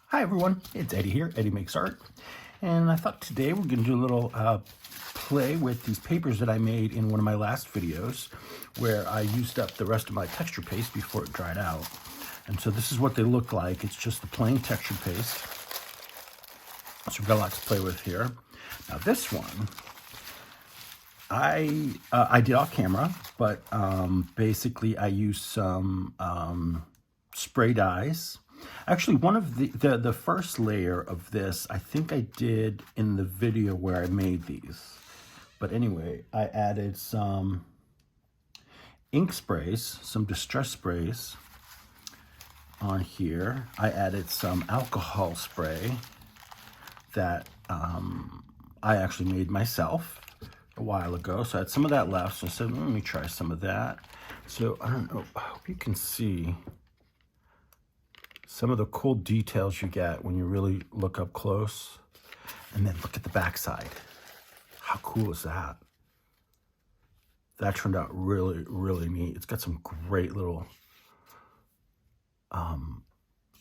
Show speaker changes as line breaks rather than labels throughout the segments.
Hi everyone, it's Eddie here, Eddie Makes Art. And I thought today we're going to do a little play with these papers that I made in one of my last videos where I used up the rest of my texture paste before it dried out. And so this is what they look like. It's just the plain texture paste. So we've got a lot to play with here. Now this one, I did off camera, but basically I used some spray dyes. Actually, one of the first layer of this, I think I did in the video where I made these. But anyway, I added some ink sprays, some distress sprays on here. I added some alcohol spray that I actually made myself a while ago. So I had some of that left. So I said, let me try some of that. So I don't know, I hope you can see some of the cool details you get when you really look up close. And then look at the backside. How cool is that? That turned out really, really neat. It's got some great little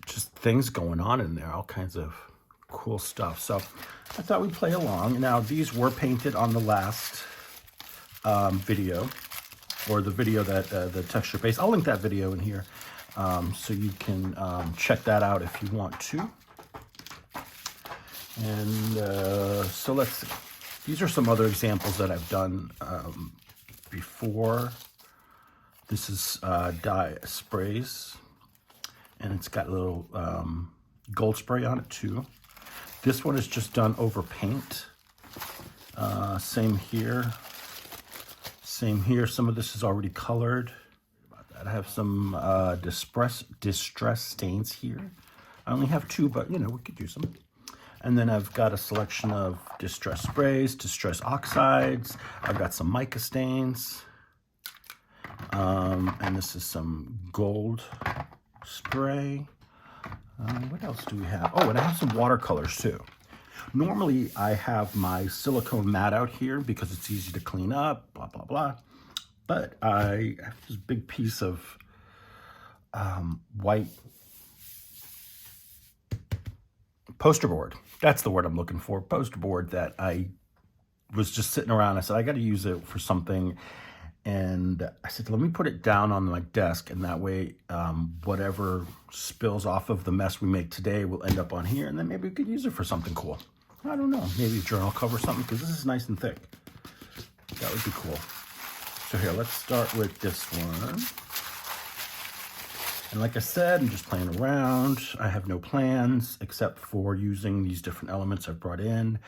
just things going on in there, all kinds of cool stuff. So I thought we'd play along. Now these were painted on the last video, or the video that the texture base. I'll link that video in here so you can check that out if you want to. And so let's see. These are some other examples that I've done before. This is dye sprays, and it's got a little gold spray on it too. This one is just done over paint. Same here. Same here. Some of this is already colored. I have some distress stains here. I only have two, but you know, we could use them. And then I've got a selection of distress sprays, distress oxides. I've got some mica stains. And this is some gold spray. What else do we have? Oh, and I have some watercolors too. Normally I have my silicone mat out here because it's easy to clean up, blah, blah, blah. But I have this big piece of white poster board. That's the word I'm looking for. Poster board that I was just sitting around. I said, I got to use it for something. And I said, let me put it down on my desk. And that way, whatever spills off of the mess we make today will end up on here. And then maybe we could use it for something cool. I don't know. Maybe a journal cover or something, because this is nice and thick. That would be cool. So here, let's start with this one. And like I said, I'm just playing around. I have no plans except for using these different elements I've brought in.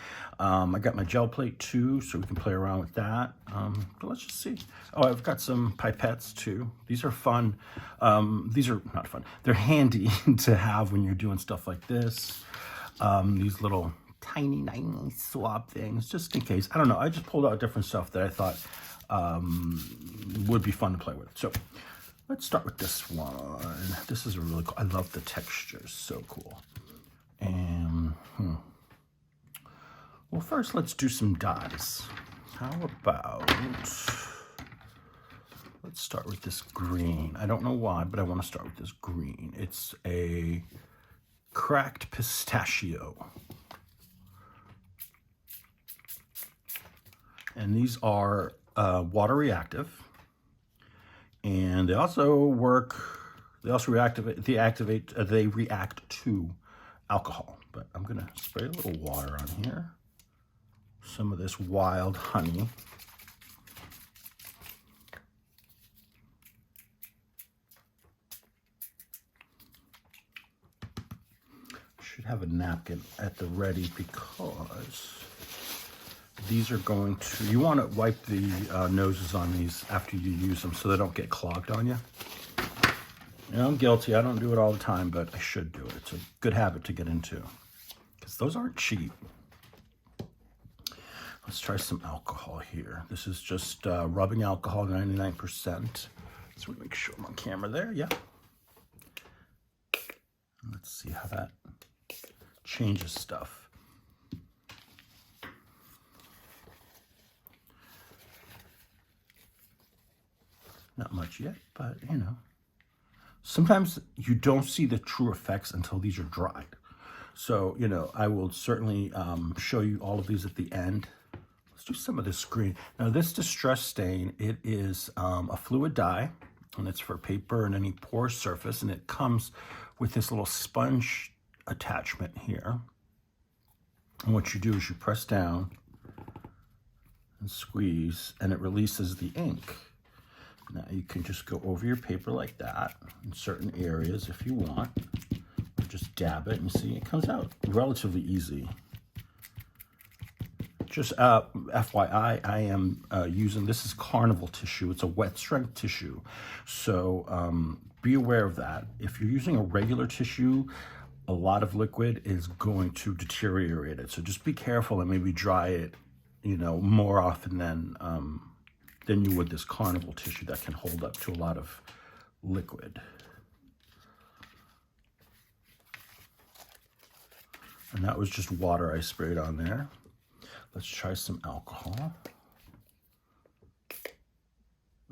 I got my gel plate too, so we can play around with that. But let's just see. Oh, I've got some pipettes too. These are fun. These are not fun. They're handy to have when you're doing stuff like this. These little tiny swab things, just in case. I don't know. I just pulled out different stuff that I thought would be fun to play with. So let's start with this one. This is a really cool. I love the texture. So cool. And well, first let's do some dyes. How about let's start with this green. I don't know why, but I want to start with this green. It's a cracked pistachio. And these are water reactive. And they also they react to alcohol. But I'm gonna spray a little water on here. Some of this wild honey. Should have a napkin at the ready because these are going to, you want to wipe the noses on these after you use them so they don't get clogged on you. You know, I'm guilty. I don't do it all the time, but I should do it. It's a good habit to get into because those aren't cheap. Let's try some alcohol here. This is just rubbing alcohol, 99%. So we make sure I'm on camera there. Yeah. Let's see how that changes stuff. Not much yet, but you know, sometimes you don't see the true effects until these are dried. So, you know, I will certainly show you all of these at the end. Let's do some of this green. Now, this distress stain, it is a fluid dye, and it's for paper and any porous surface, and it comes with this little sponge attachment here. And what you do is you press down and squeeze, and it releases the ink. Now, you can just go over your paper like that in certain areas if you want. Just dab it and see it comes out relatively easy. Just FYI, I am using, this is Carnival tissue. It's a wet strength tissue. So be aware of that. If you're using a regular tissue, a lot of liquid is going to deteriorate it. So just be careful and maybe dry it, you know, more often than you would this Carnival tissue that can hold up to a lot of liquid. And that was just water I sprayed on there. Let's try some alcohol.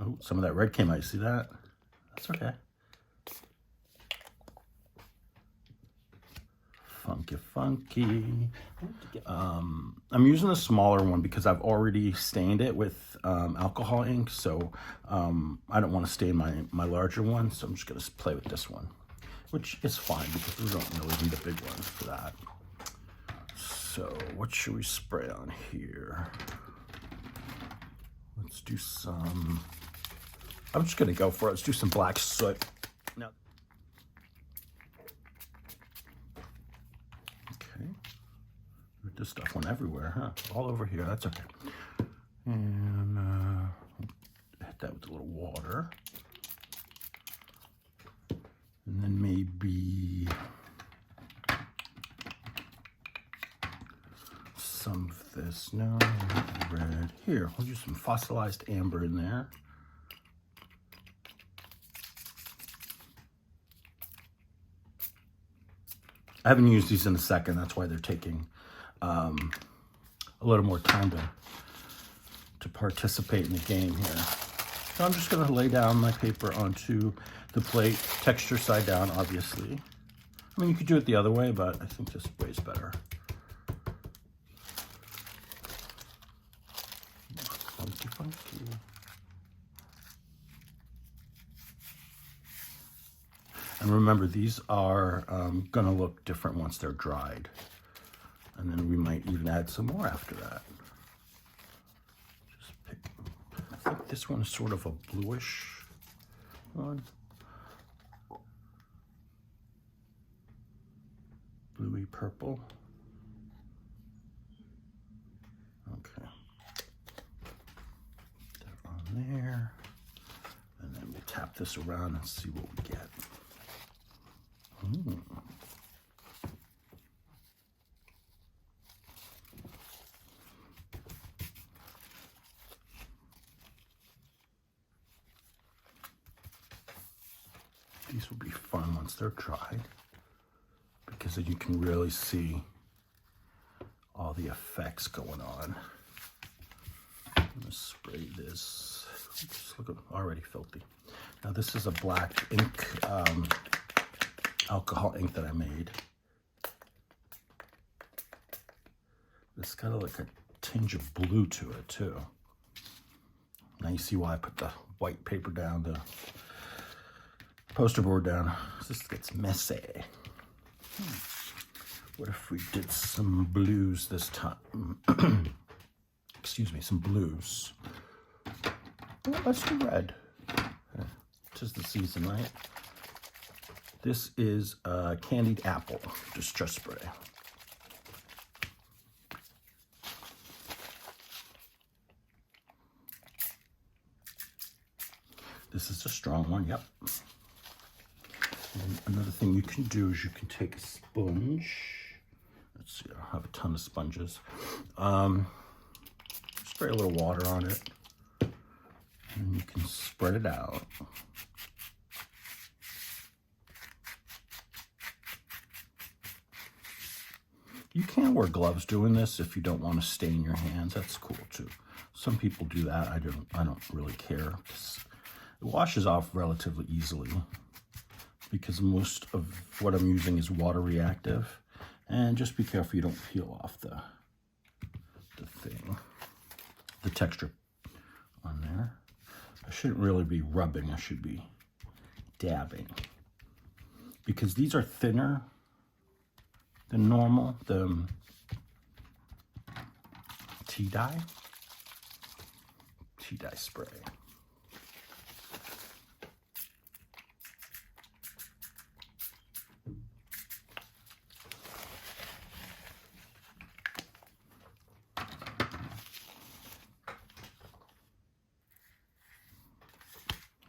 Oh, some of that red came out. You see that? That's okay. Funky, funky. I'm using a smaller one because I've already stained it with alcohol ink. So I don't want to stain my larger one. So I'm just going to play with this one, which is fine because we don't really need a big one for that. So what should we spray on here? Let's do some, I'm just gonna go for it. Let's do some black soot. Now, okay, this stuff went everywhere, huh? All over here, that's okay. And hit that with a little water. And then maybe some of this, no, red. Here, we'll use some fossilized amber in there. I haven't used these in a second, that's why they're taking a little more time to participate in the game here. So I'm just gonna lay down my paper onto the plate, texture side down, obviously. I mean, you could do it the other way, but I think this way is better. Funky, funky. And remember, these are gonna look different once they're dried. And then we might even add some more after that. Just pick, I think this one is sort of a bluish one. Bluey purple. Okay. That on there. And then we'll tap this around and see what we get. These will be fun once they're dried, because then you can really see all the effects going on. I'm gonna spray this. Just look, already filthy. Now this is a black ink, alcohol ink that I made. It's got like a tinge of blue to it too. Now you see why I put the white paper down, the poster board down. This gets messy. What if we did some blues this time? Excuse me, some blues. Oh, let's do red. Tis the season, right? This is candied apple distress spray. This is a strong one, yep. And another thing you can do is you can take a sponge. Let's see, I don't have a ton of sponges. Spray a little water on it, and you can spread it out. You can wear gloves doing this if you don't want to stain your hands. That's cool too. Some people do that. I don't really care. It washes off relatively easily. because most of what I'm using is water reactive. And just be careful you don't peel off the thing, the texture on there. I shouldn't really be rubbing, I should be dabbing. Because these are thinner than normal, the tea dye spray.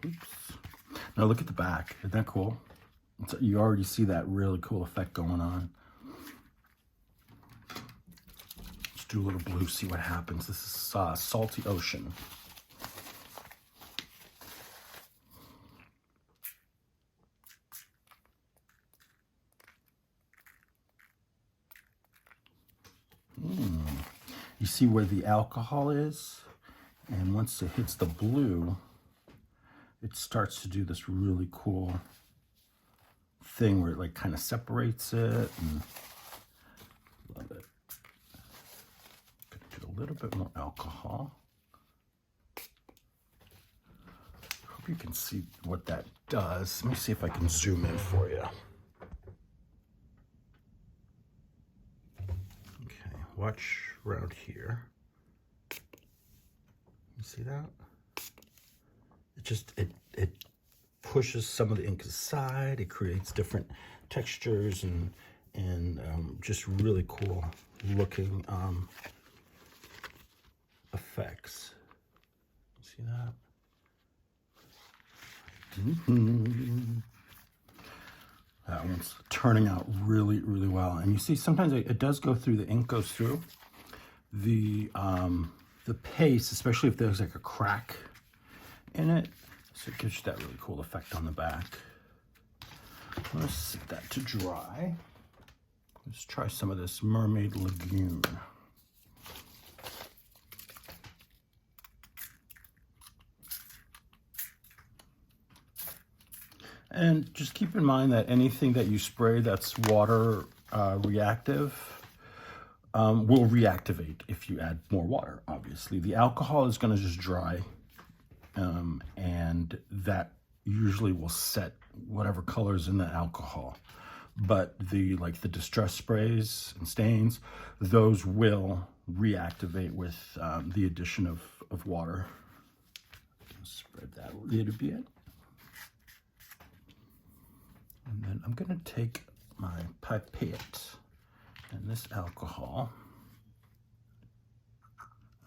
Oops. Now look at the back. Isn't that cool? You already see that really cool effect going on. Let's do a little blue, see what happens. This is Salty Ocean. You see where the alcohol is? And once it hits the blue, it starts to do this really cool thing where it like kind of separates it, and love it. Gonna do a little bit more alcohol. Hope you can see what that does. Let me see if I can zoom in for you. Okay, watch around here. You see that? It pushes some of the ink aside. It creates different textures and just really cool looking effects. See that? That one's turning out really, really well. And you see, sometimes it does go through. The ink goes through the paste, especially if there's like a crack in it. So it gives you that really cool effect on the back. Let's set that to dry. Let's try some of this Mermaid Lagoon. And just keep in mind that anything that you spray that's water reactive will reactivate if you add more water, obviously. The alcohol is going to just dry, and that usually will set whatever colors in the alcohol. But the distress sprays and stains, those will reactivate with the addition of water. Spread that a little bit. And then I'm going to take my pipette and this alcohol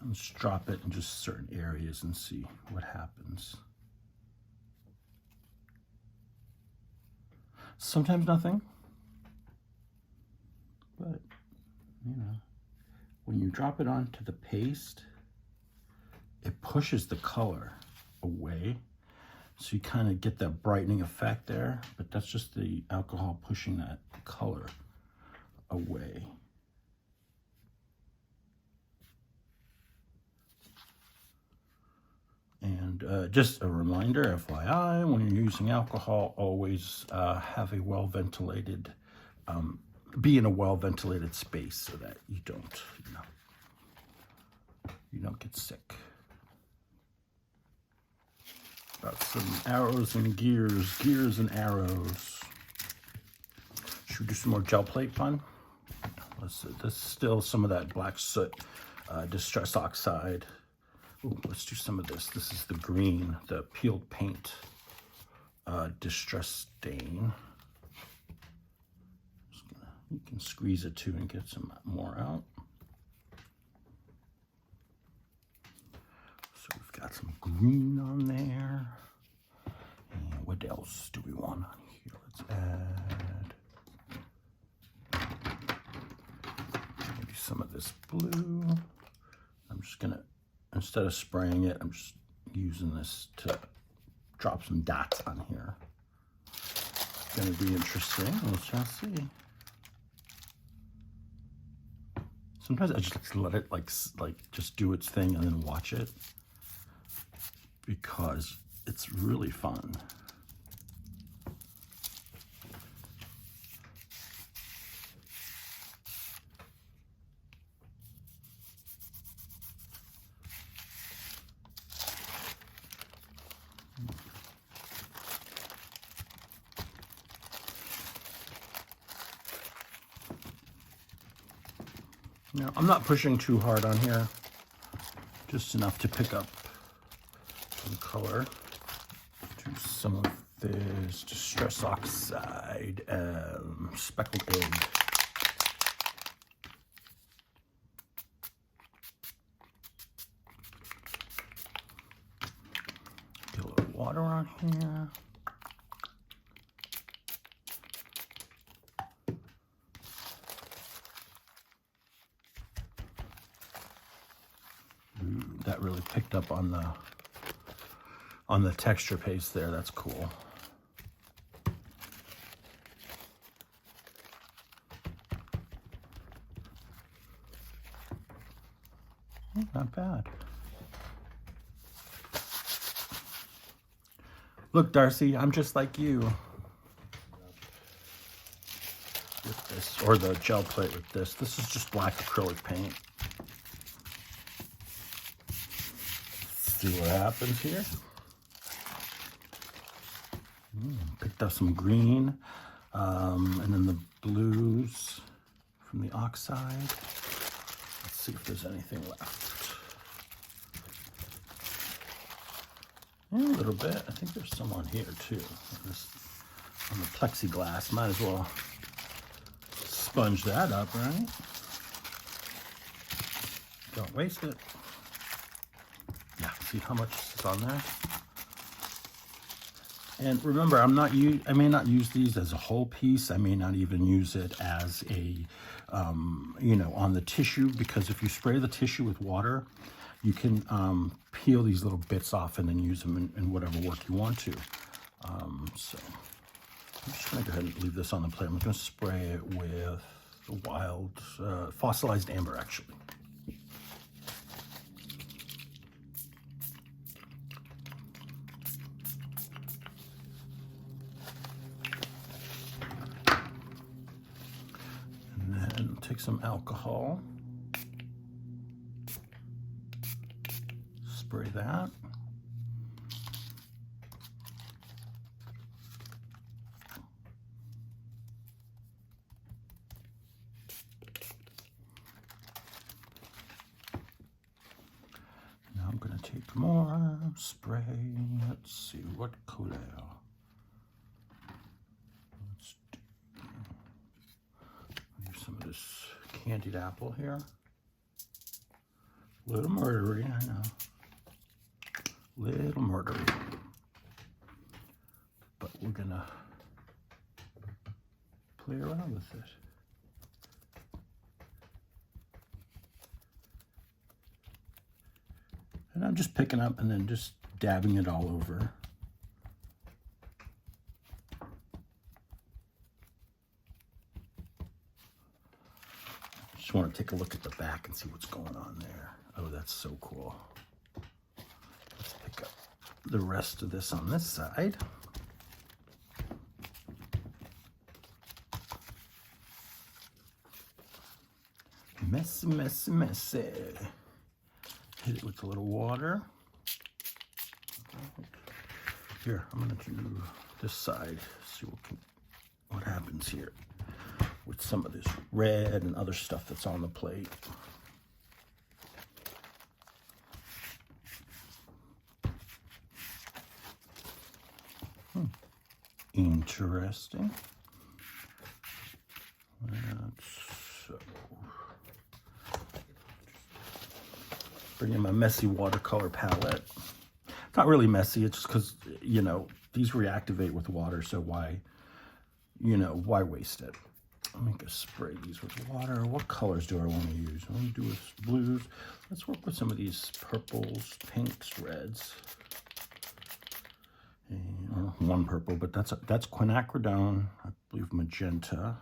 and just drop it in just certain areas and see what happens. Sometimes nothing, but you know, when you drop it onto the paste, it pushes the color away. So you kind of get that brightening effect there, but that's just the alcohol pushing that color away. And just a reminder, FYI, when you're using alcohol, always have a well-ventilated, be in a well-ventilated space so that you don't get sick. Got some arrows and gears and arrows. Should we do some more gel plate fun? This is still some of that black soot, distress oxide. Ooh, let's do some of this. This is the green, the peeled paint, distress stain. You can squeeze it too and get some more out. So we've got some green on there. And what else do we want on here? Let's add maybe some of this blue. I'm just gonna, instead of spraying it, I'm just using this to drop some dots on here. It's gonna be interesting. Let's just see. Sometimes I just let it like just do its thing and then watch it, because it's really fun. Now, I'm not pushing too hard on here, just enough to pick up some color. Do some of this Distress Oxide Speckled Egg. Get a little water on here. Ooh, that really picked up on the texture paste there. That's cool. Not bad. Look, Darcy, I'm just like you. With this, or the gel plate with this. This is just black acrylic paint. See what happens here. Picked up some green, and then the blues from the oxide. Let's see if there's anything left. Yeah, a little bit. I think there's some on here too. On the plexiglass. Might as well sponge that up, right? Don't waste it. Yeah, see how much is on there? And remember, I may not use these as a whole piece. I may not even use it as a, on the tissue, because if you spray the tissue with water, you can peel these little bits off and then use them in whatever work you want to. So I'm just gonna go ahead and leave this on the plate. I'm gonna spray it with wild, fossilized amber, actually. And take some alcohol, spray that. Now I'm going to take more spray. Let's see what color. Some of this candied apple here. Little murdery, I know. Little murdery. But we're gonna play around with it. And I'm just picking up and then just dabbing it all over. Just want to take a look at the back and see what's going on there. Oh, that's so cool. Let's pick up the rest of this on this side. Messy, messy, messy. Hit it with a little water. Here, I'm going to do this side, see what happens here with some of this red and other stuff that's on the plate. Interesting. So, bring in my messy watercolor palette. It's not really messy, it's just because, these reactivate with water, so why waste it? Let me just spray these with water. What colors do I want to use? I want to do with blues. Let's work with some of these purples, pinks, reds. And, one purple, but that's quinacridone. I believe magenta.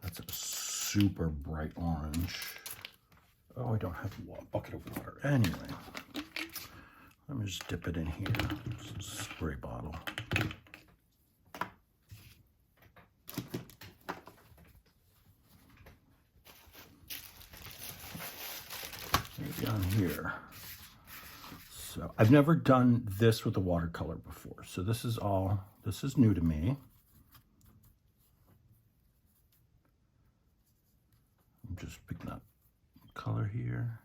That's a super bright orange. Oh, I don't have a bucket of water. Anyway, let me just dip it in here. Just a spray bottle. Maybe on here. So I've never done this with a watercolor before. So this is new to me. just picking up color here.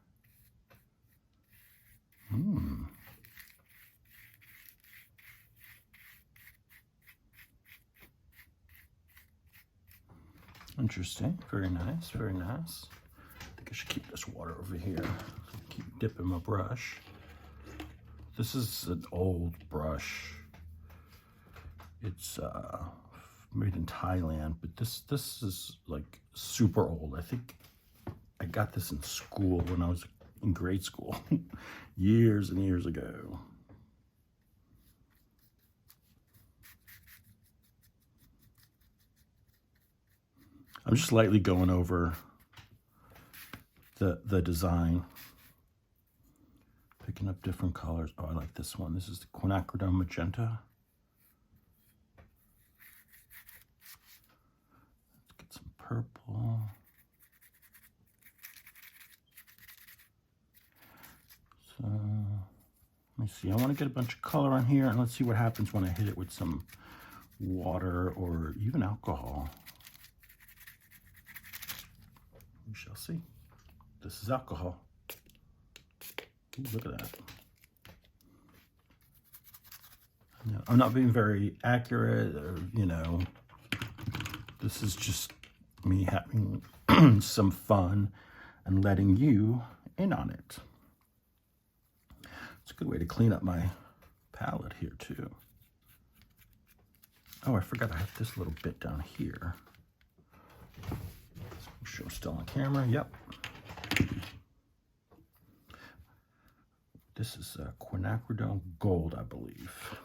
Interesting. Very nice. Very nice. I think I should keep this water over here. Keep dipping my brush. This is an old brush. It's made in Thailand, but this is like super old. I think I got this in school when I was in grade school, years and years ago. I'm just lightly going over the design, picking up different colors. Oh, I like this one. This is the quinacridone magenta. Let's get some purple. So let me see. I want to get a bunch of color on here, and let's see what happens when I hit it with some water or even alcohol. We shall see. This is alcohol. Ooh, look at that. Yeah, I'm not being very accurate, or, you know, this is just me having some fun and letting you in on it. It's a good way to clean up my palette here too. Oh, I forgot I have this little bit down here. Make sure I'm still on camera. Yep. This is quinacridone gold, I believe.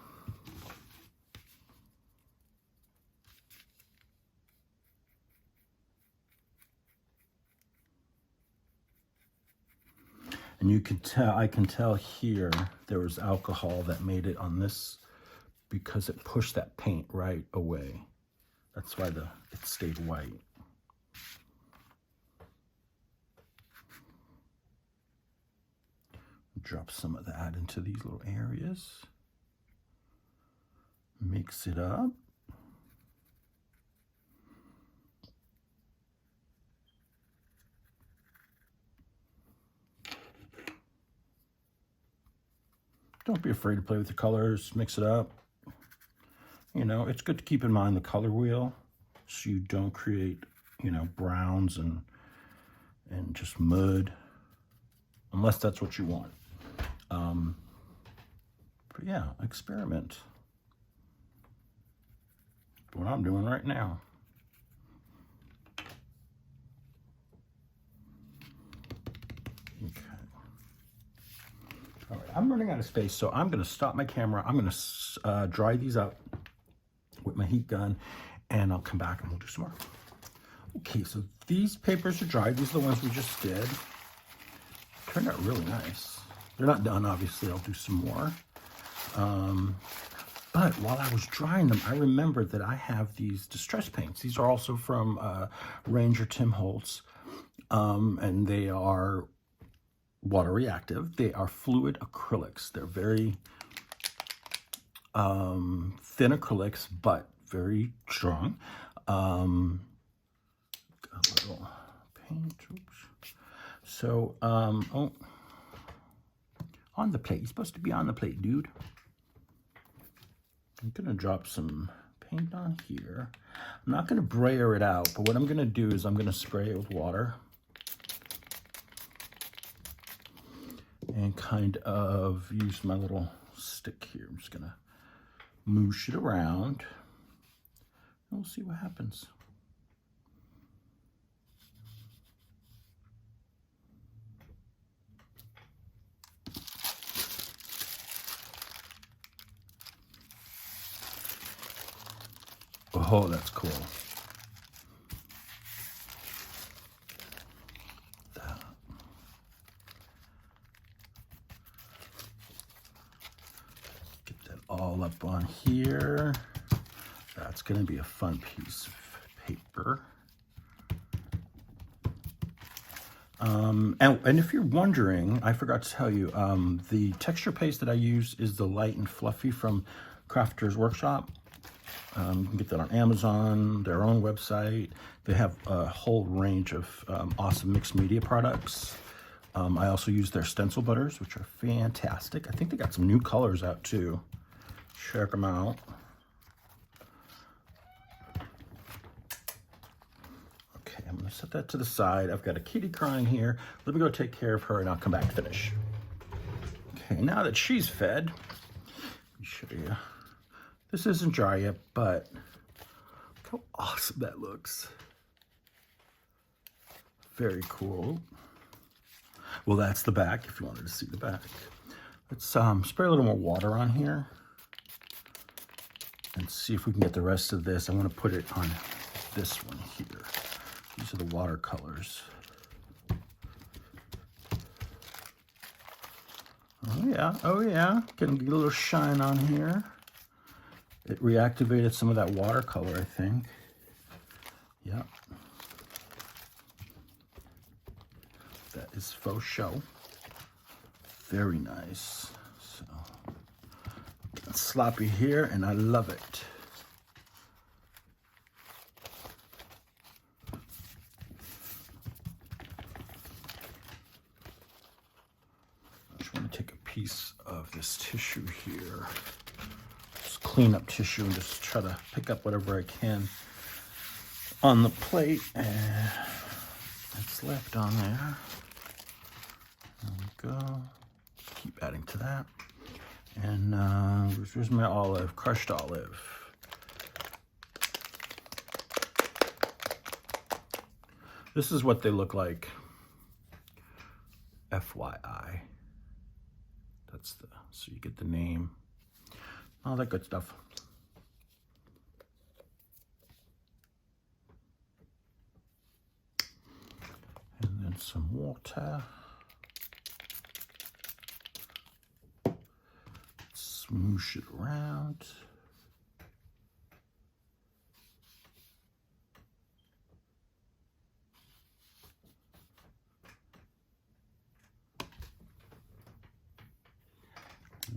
And you can tell, I can tell here, there was alcohol that made it on this because it pushed that paint right away. That's why it stayed white. Drop some of that into these little areas. Mix it up. Don't be afraid to play with the colors, mix it up. You know, it's good to keep in mind the color wheel so you don't create, you know, browns and just mud, unless that's what you want. But yeah, experiment. What I'm doing right now. Okay. All right, I'm running out of space, so I'm going to stop my camera. I'm going to dry these up with my heat gun, and I'll come back and we'll do some more. Okay, so these papers are dried. These are the ones we just did. Turned out really nice. They're not done, obviously. I'll do some more. But while I was drying them, I remembered that I have these distress paints. These are also from Ranger Tim Holtz, and they are water reactive. They are fluid acrylics. They're very thin acrylics, but very strong. Got a little paint. Oops. So, oh, on the plate. You're supposed to be on the plate, dude. I'm gonna drop some paint on here. I'm not gonna brayer it out, but what I'm gonna do is I'm gonna spray it with water and kind of use my little stick here. I'm just gonna moosh it around and we'll see what happens. Oh, that's cool. That. Get that all up on here. That's going to be a fun piece of paper. And if you're wondering, I forgot to tell you, the texture paste that I use is the Light and Fluffy from Crafter's Workshop. You can get that on Amazon, their own website. They have a whole range of awesome mixed media products. I also use their stencil butters, which are fantastic. I think they got some new colors out too. Check them out. Okay, I'm gonna set that to the side. I've got a kitty crying here. Let me go take care of her and I'll come back and finish. Okay, now that she's fed, let me show you. This isn't dry yet, but look how awesome that looks. Very cool. Well, that's the back, if you wanted to see the back. Let's spray a little more water on here and see if we can get the rest of this. I want to put it on this one here. These are the watercolors. Oh yeah, getting a little shine on here. It reactivated some of that watercolor, I think. Yep. That is faux show. Very nice. So, it's sloppy here, and I love it. I just want to take a piece of this tissue here. Just clean up tissue and just try to pick up whatever I can on the plate. It's left on there. There we go. Keep adding to that. And where's my olive? Crushed olive. This is what they look like. FYI. That's the, so you get the name. All that good stuff. And then some water. Smoosh it around.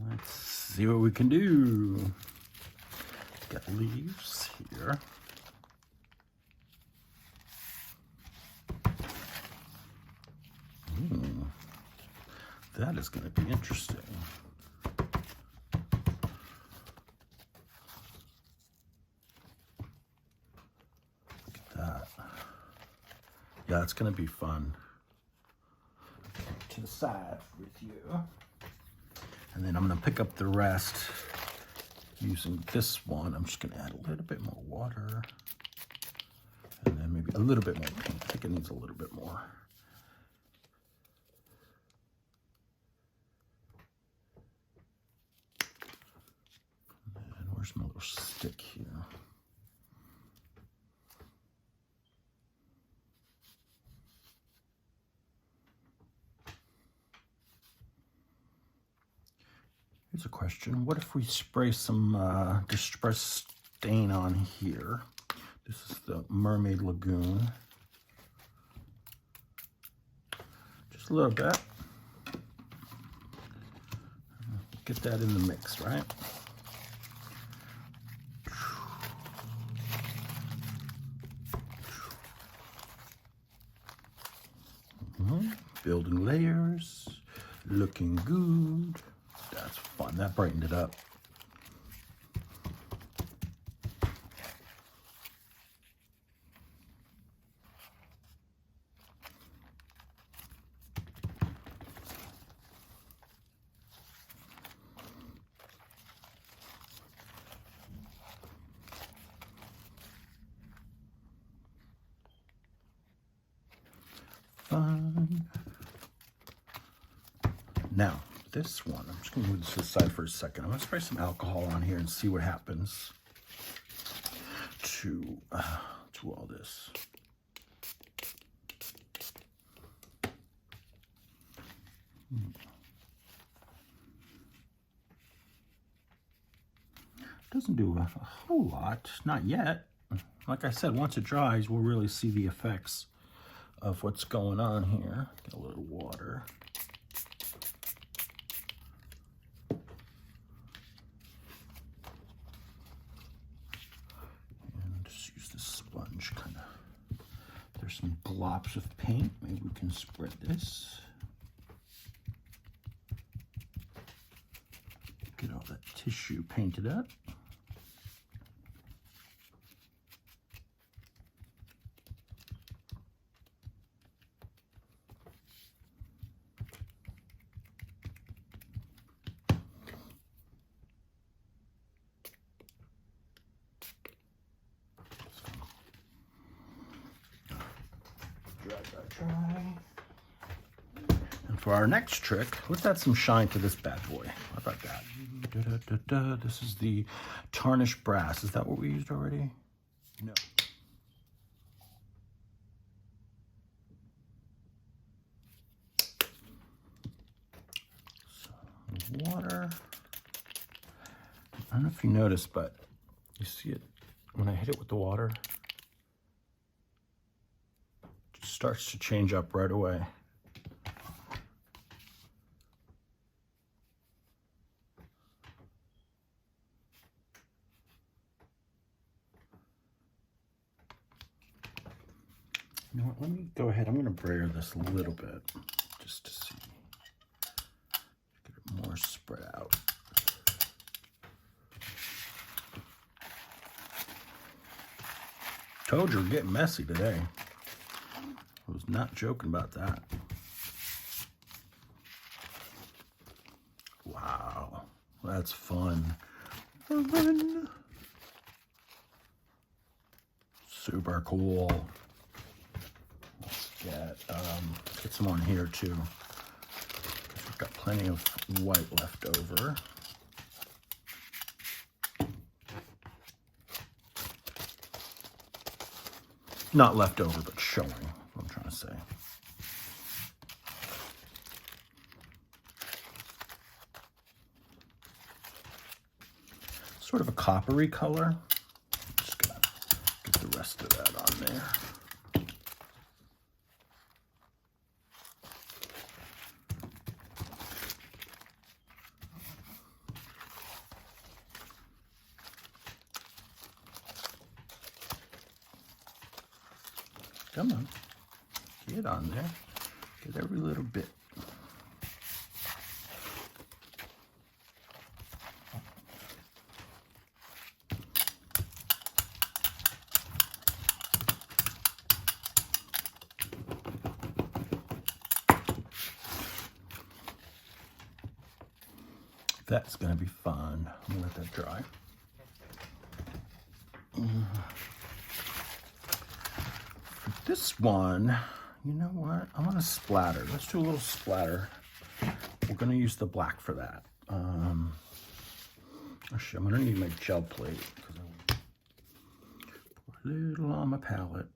Let's see what we can do. Got leaves here. That is going to be interesting. Look at that. Yeah, it's going to be fun. To the side with you. And then I'm going to pick up the rest using this one. I'm just going to add a little bit more water. And then maybe a little bit more pink. I think it needs a little bit more. And where's my little stick here? Here's a question. What if we spray some distress stain on here? This is the Mermaid Lagoon. Just a little bit. Get that in the mix, right? Building layers. Looking good. That's fun. That brightened it up. Fun. Now, this one, I'm just going to move this to the side for a second. I'm going to spray some alcohol on here and see what happens to all this. Doesn't do a whole lot, not yet. Like I said, once it dries, we'll really see the effects of what's going on here. Get a little water. glops of paint. Maybe we can spread this. Get all that tissue painted up. Dry. And for our next trick, let's add some shine to this bad boy. How about that? This is the tarnished brass. Is that what we used already? No. Some water. I don't know if you noticed, but you see it when I hit it with the water. Starts to change up right away. You know what, let me go ahead. I'm going to brayer this a little bit just to see. Get it more spread out. Told you we're getting messy today. I was not joking about that. Wow, that's fun. Super cool. Let's get some on here too. We've got plenty of white left over. Not left over, but showing. I'm trying to say. Sort of a coppery color. Just gonna get the rest of that on there. Come on. Get on there. Get every little bit. That's going to be fun. I'm going to let that dry. For this one, you know what? I want to splatter. Let's do a little splatter. We're going to use the black for that. Actually, I'm going to need my gel plate because I pour a little on my palette.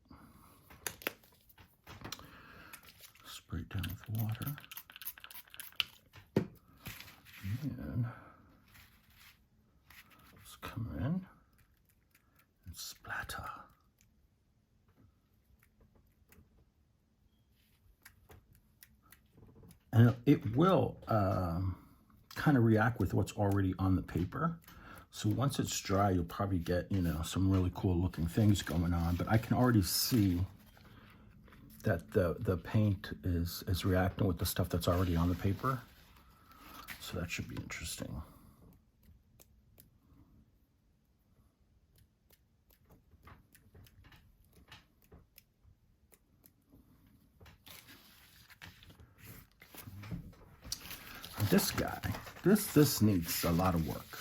Spray it down with water. And let's come in and splatter. And it will kind of react with what's already on the paper. So once it's dry, you'll probably get, you know, some really cool looking things going on. But I can already see that the paint is reacting with the stuff that's already on the paper. So that should be interesting. This guy, this needs a lot of work.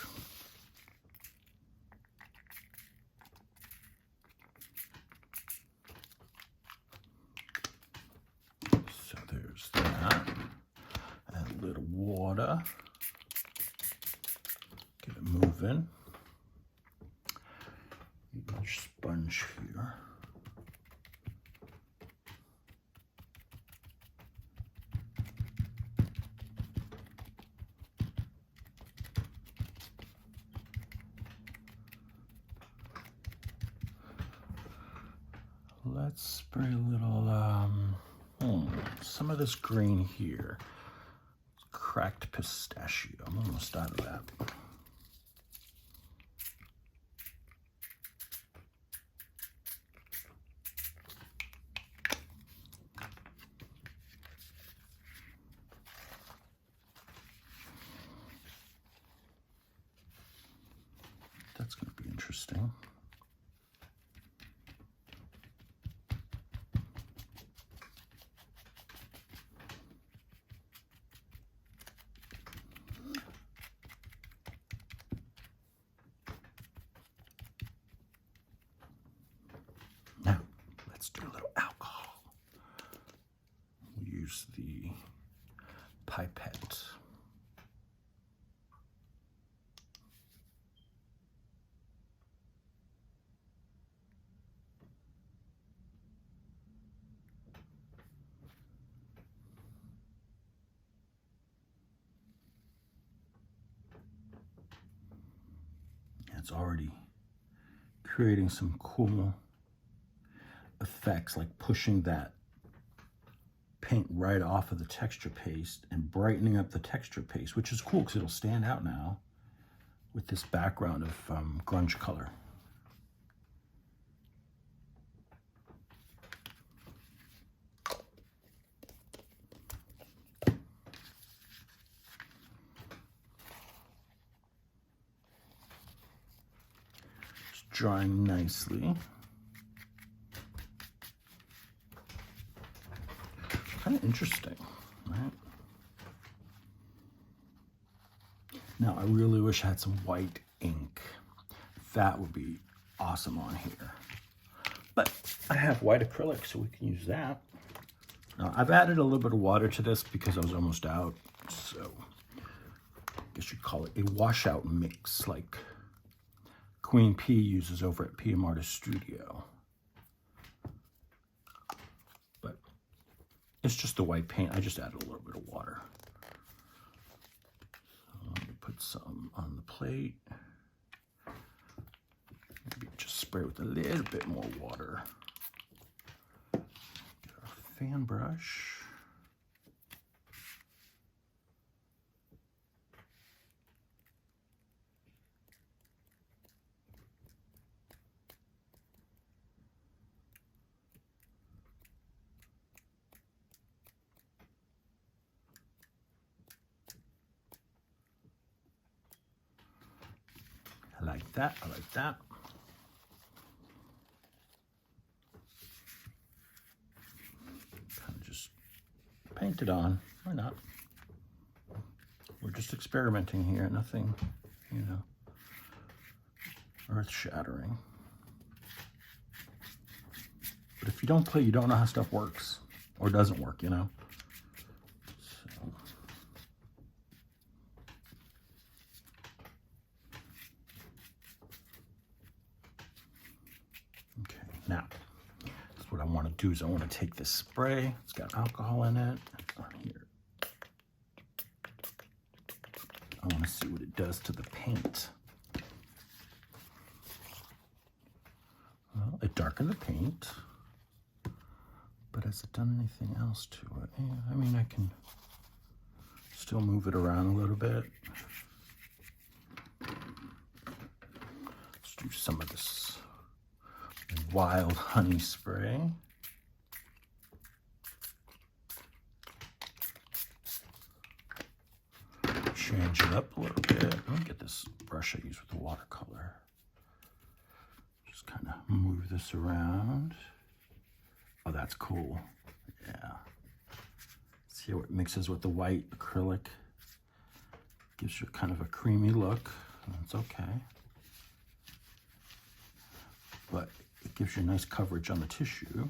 So there's that. Add a little water. Get it moving. Need a sponge here. Let's spray a little, some of this green here. Cracked pistachio. I'm almost out of that. interesting. Now, let's do a little alcohol. We'll use the pipette. It's already creating some cool effects, like pushing that paint right off of the texture paste and brightening up the texture paste, which is cool because it'll stand out now with this background of grunge color. It's drying nicely. Kind of interesting, right? Now, I really wish I had some white ink. That would be awesome on here. But I have white acrylic, so we can use that. Now, I've added a little bit of water to this because I was almost out. So I guess you'd call it a washout mix, like Queen P uses over at PM Artist Studio. But it's just the white paint. I just added a little bit of water. So let me put some on the plate. Maybe just spray with a little bit more water. Get our fan brush. I like that, I like that. Kind of just paint it on, why not? We're just experimenting here, nothing, you know, earth-shattering. But if you don't play, you don't know how stuff works, or doesn't work, you know? So. Okay, now, that's what I want to do is I want to take this spray. It's got alcohol in it. On here. I want to see what it does to the paint. Well, it darkened the paint, but has it done anything else to it? Yeah, I mean, I can still move it around a little bit. Let's do some of this wild honey spray. Change it up a little bit. Let me get this brush I use with the watercolor. Just kind of move this around. Oh, that's cool. Yeah. See how it mixes with the white acrylic. Gives you kind of a creamy look. That's okay. But it gives you nice coverage on the tissue.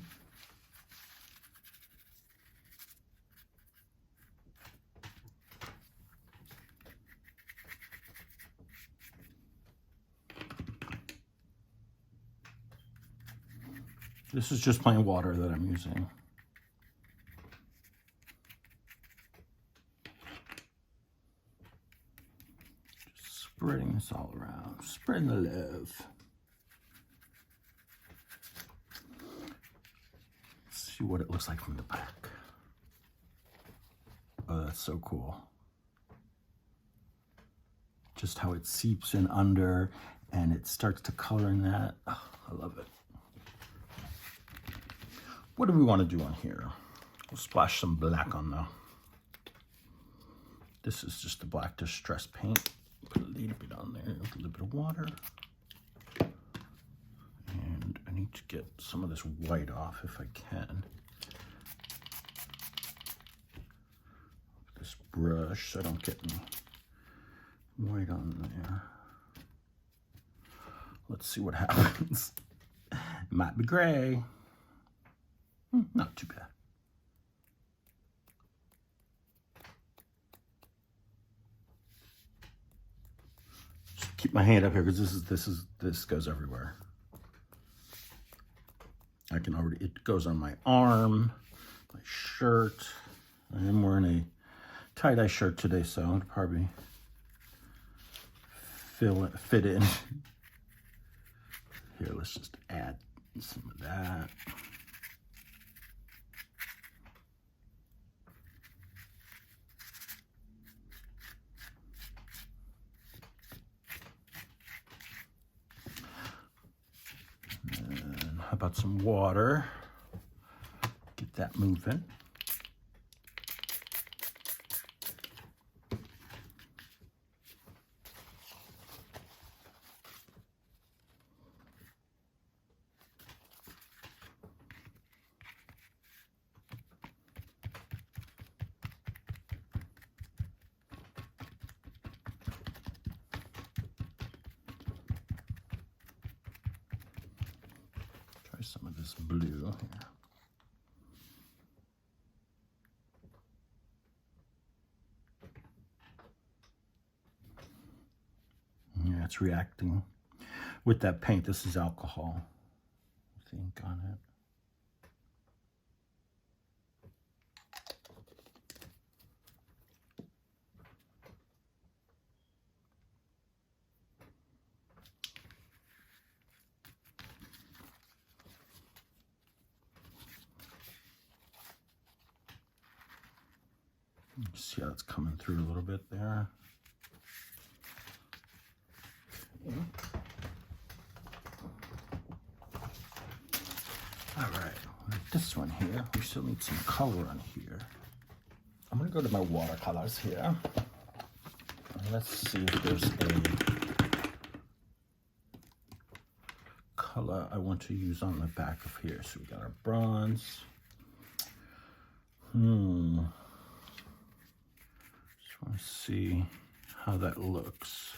This is just plain water that I'm using. Just spreading this all around, spreading the love. Let's see what it looks like from the back. Oh, that's so cool. Just how it seeps in under and it starts to color in that. Oh, I love it. What do we want to do on here? We'll splash some black on the... This is just the black distress paint. Put a little bit on there with a little bit of water. to get some of this white off if I can. This brush so I don't get any white on there. Let's see what happens. It might be gray. Not too bad. Just keep my hand up here because this goes everywhere. I can already, it goes on my arm, my shirt. I am wearing a tie-dye shirt today, so I'll probably fit in. Here, let's just add some of that. And how about some water? Get that moving. Some of this blue here. Yeah, it's reacting with that paint. This is alcohol with the ink on it. See how it's coming through a little bit there. Okay. All right, this one here, we still need some color on here. I'm gonna go to my watercolors here. And let's see if there's a color I want to use on the back of here. So we got our bronze. Let's see how that looks.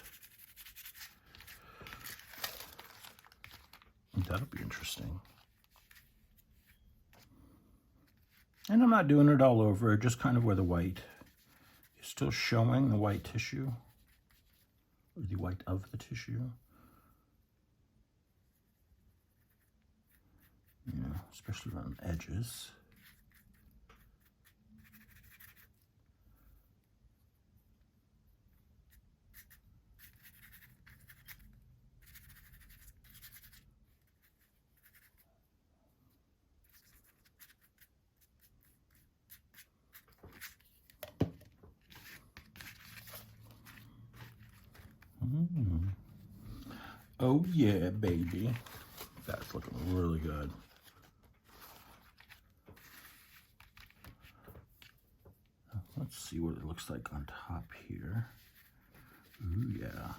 That'll be interesting. And I'm not doing it all over, just kind of where the white is still showing, the white tissue, or the white of the tissue. Yeah, especially around the edges. Oh yeah, baby. That's looking really good. Let's see what it looks like on top here. Ooh, yeah.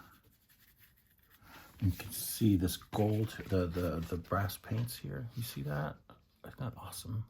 You can see this gold, the brass paints here. You see that? Isn't that awesome?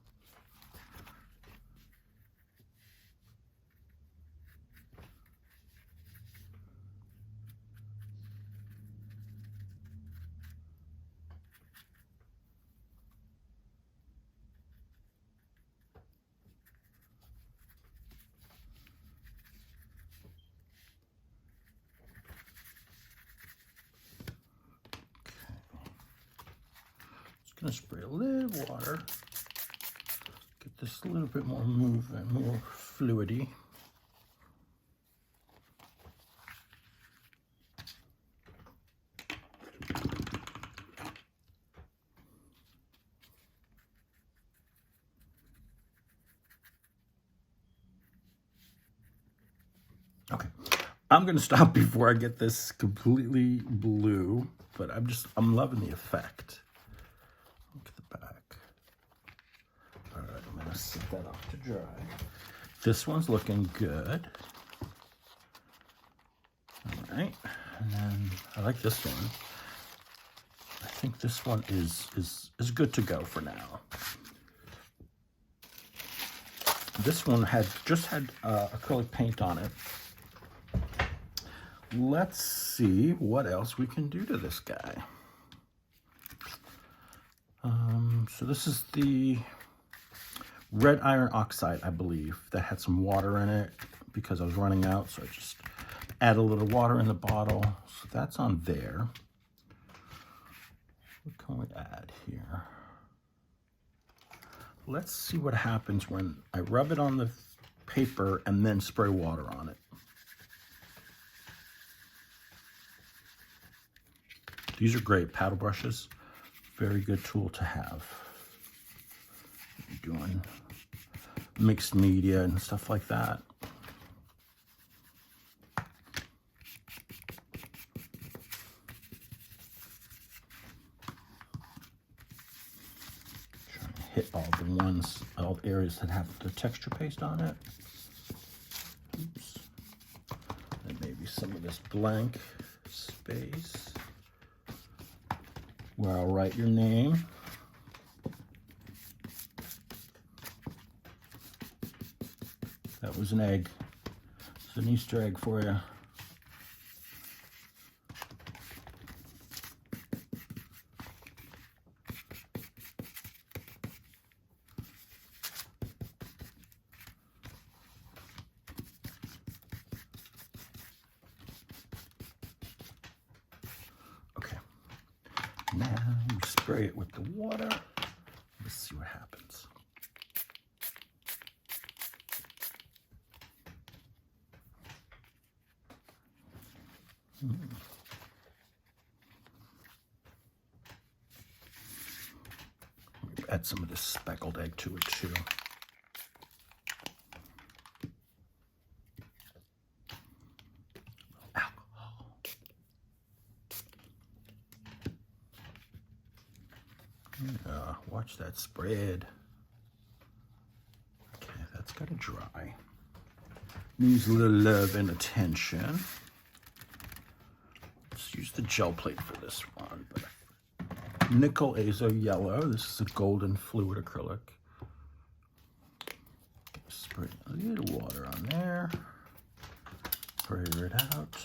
Gonna spray a little water, get this a little bit more movement, more fluidy. Okay, I'm gonna stop before I get this completely blue, but I'm loving the effect. Look at the back. All right, I'm gonna set that off to dry. This one's looking good. All right, and then I like this one. I think this one is good to go for now. This one just had acrylic paint on it. Let's see what else we can do to this guy. So this is the red iron oxide, I believe, that had some water in it because I was running out, so I just add a little water in the bottle. So that's on there. What can we add here? Let's see what happens when I rub it on the paper and then spray water on it. These are great paddle brushes. Very good tool to have. Doing mixed media and stuff like that. Trying to hit all the areas that have the texture paste on it. Oops. And maybe some of this blank space where I'll write your name. That was an egg. It's an Easter egg for you. Okay. Now we spray it with the water. Let's see what happens. Add some of this speckled egg to it too. Alcohol. Yeah, watch that spread. Okay, that's gotta dry. Needs a little love and attention. Let's use the gel plate for this one. But nickel azo yellow. This is a golden fluid acrylic. Spray a little water on there. Spray it out.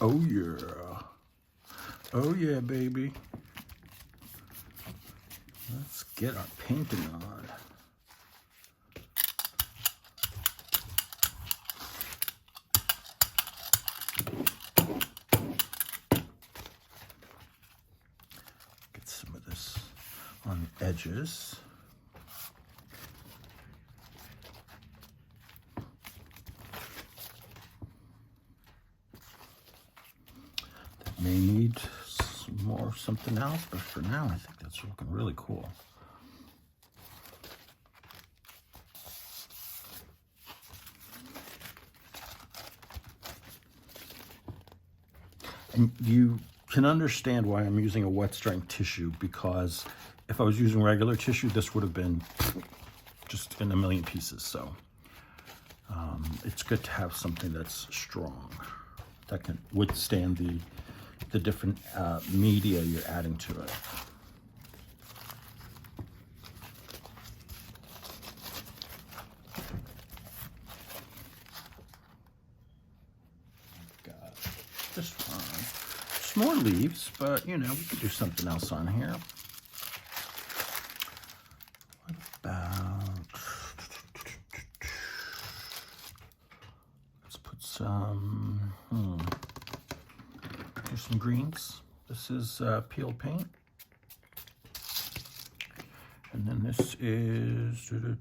Oh yeah. Oh yeah, baby. Let's get our painting on. Get some of this on the edges. That may need some more something else, but for now I think that's looking really cool. And you can understand why I'm using a wet strength tissue, because if I was using regular tissue, this would have been just in a million pieces. So it's good to have something that's strong, that can withstand the different media you're adding to it. Got this one. Just more leaves, but you know, we could do something else on here. What about, let's put some, here's some greens. This is peeled paint. And then this is, we'll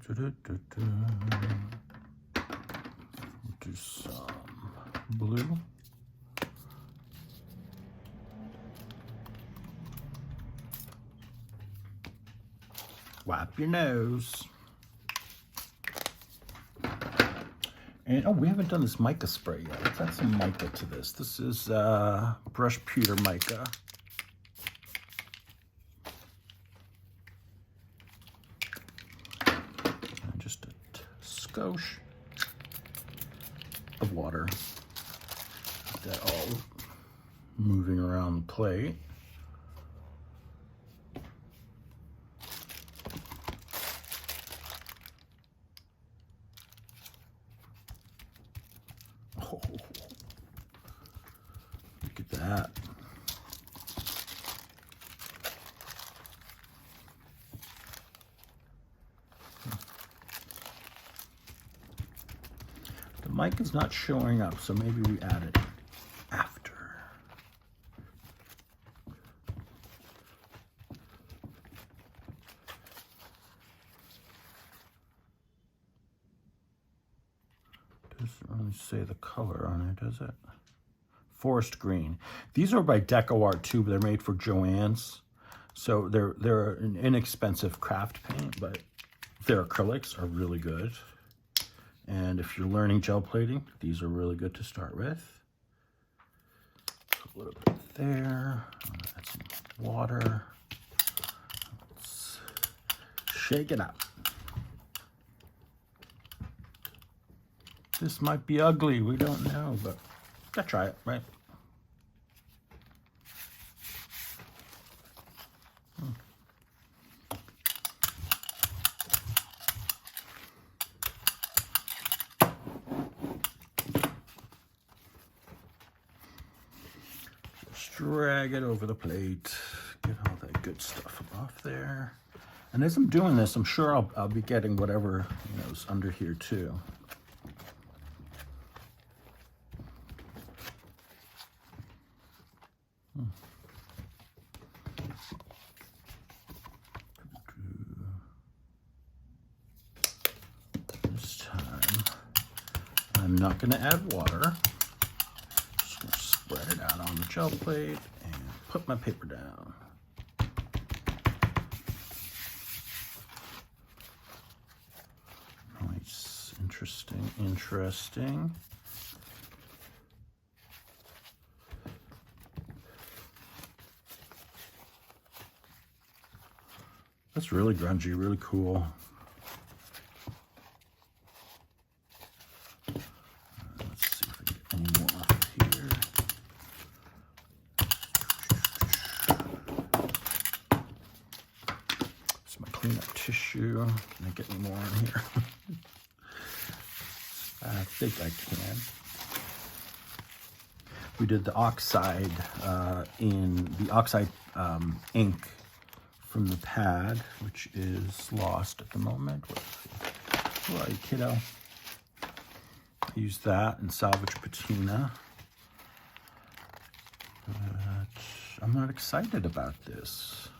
do some blue. Wipe your nose. And oh, we haven't done this mica spray yet. Let's add some mica to this. This is brush pewter mica. And just a skosh of water. Get that all moving around the plate. Oh, look at that. The mic is not showing up, so maybe we add it after. Doesn't really say the color on it, does it? Forest green. These are by Deco Art too, but they're made for Joann's. So they're an inexpensive craft paint, but their acrylics are really good. And if you're learning gel plating, these are really good to start with. A little bit there. Add some water. Let's shake it up. This might be ugly, we don't know, but gotta try it, right? Just drag it over the plate, get all that good stuff off there. And as I'm doing this, I'm sure I'll be getting whatever, you know, is under here too. This time, I'm not going to add water. Just going to spread it out on the gel plate and put my paper down. Nice, interesting, interesting. That's really grungy, really cool. Let's see if we get any more off here. It's my cleanup tissue. Can I get any more in here? I think I can. We did the oxide ink from the pad, which is lost at the moment. Where are you, kiddo? I used that in salvage patina. But I'm not excited about this.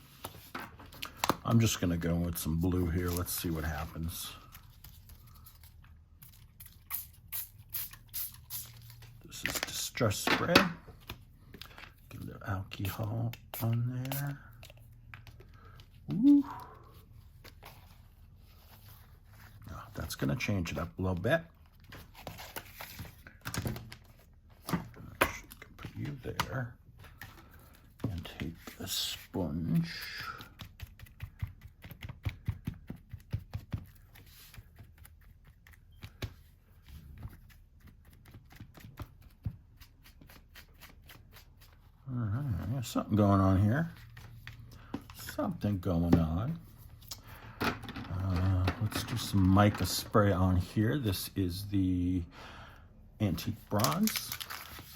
I'm just gonna go with some blue here. Let's see what happens. This is distress spray. Get a little alcohol on there. Ooh. Oh, that's going to change it up a little bit. I can put you there and take a sponge. All right, there's something going on here. Something going on. Let's do some mica spray on here. This is the antique bronze.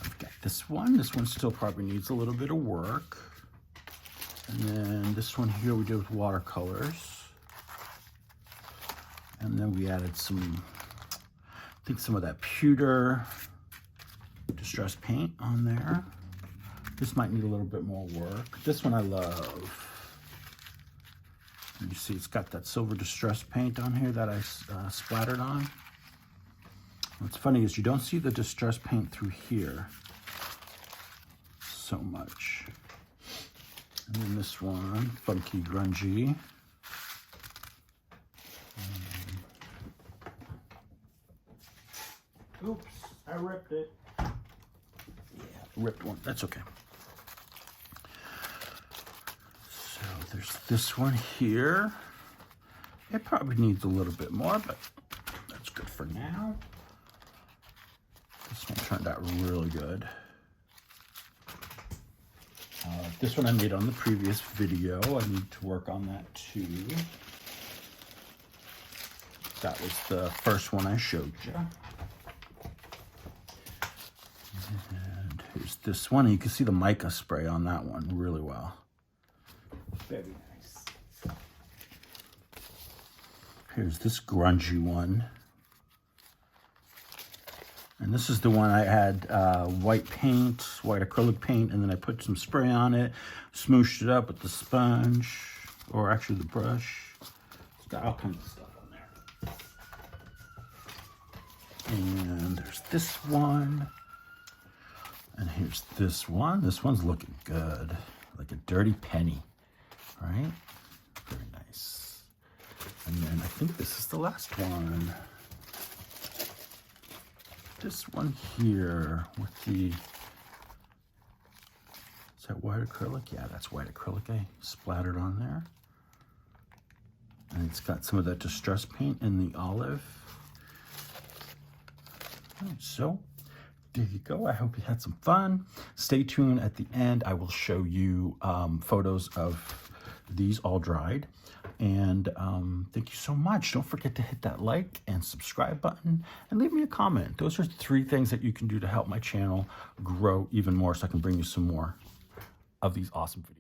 I've got this one. This one still probably needs a little bit of work. And then this one here we did with watercolors. And then we added some, I think some of that pewter distress paint on there. This might need a little bit more work. This one I love. You see it's got that silver distress paint on here that I splattered on. What's funny is you don't see the distress paint through here so much. And then this one, funky grungy. Oops, I ripped it. Yeah, ripped one, that's okay. So there's this one here. It probably needs a little bit more, but that's good for now. This one turned out really good. This one I made on the previous video. I need to work on that too. That was the first one I showed you. And here's this one. And you can see the mica spray on that one really well. Very nice. Here's this grungy one. And this is the one I had white paint, white acrylic paint, and then I put some spray on it, smooshed it up with the sponge, or actually the brush. It's got all kinds of stuff on there. And there's this one. And here's this one. This one's looking good. Like a dirty penny, right? Very nice. And then I think this is the last one. This one here with the, is that white acrylic? Yeah, that's white acrylic I splattered on there. And it's got some of that distress paint in the olive. All right, so there you go. I hope you had some fun. Stay tuned at the end. I will show you photos of these all dried. And thank you so much. Don't forget to hit that like and subscribe button and leave me a comment. Those are 3 things that you can do to help my channel grow even more so I can bring you some more of these awesome videos.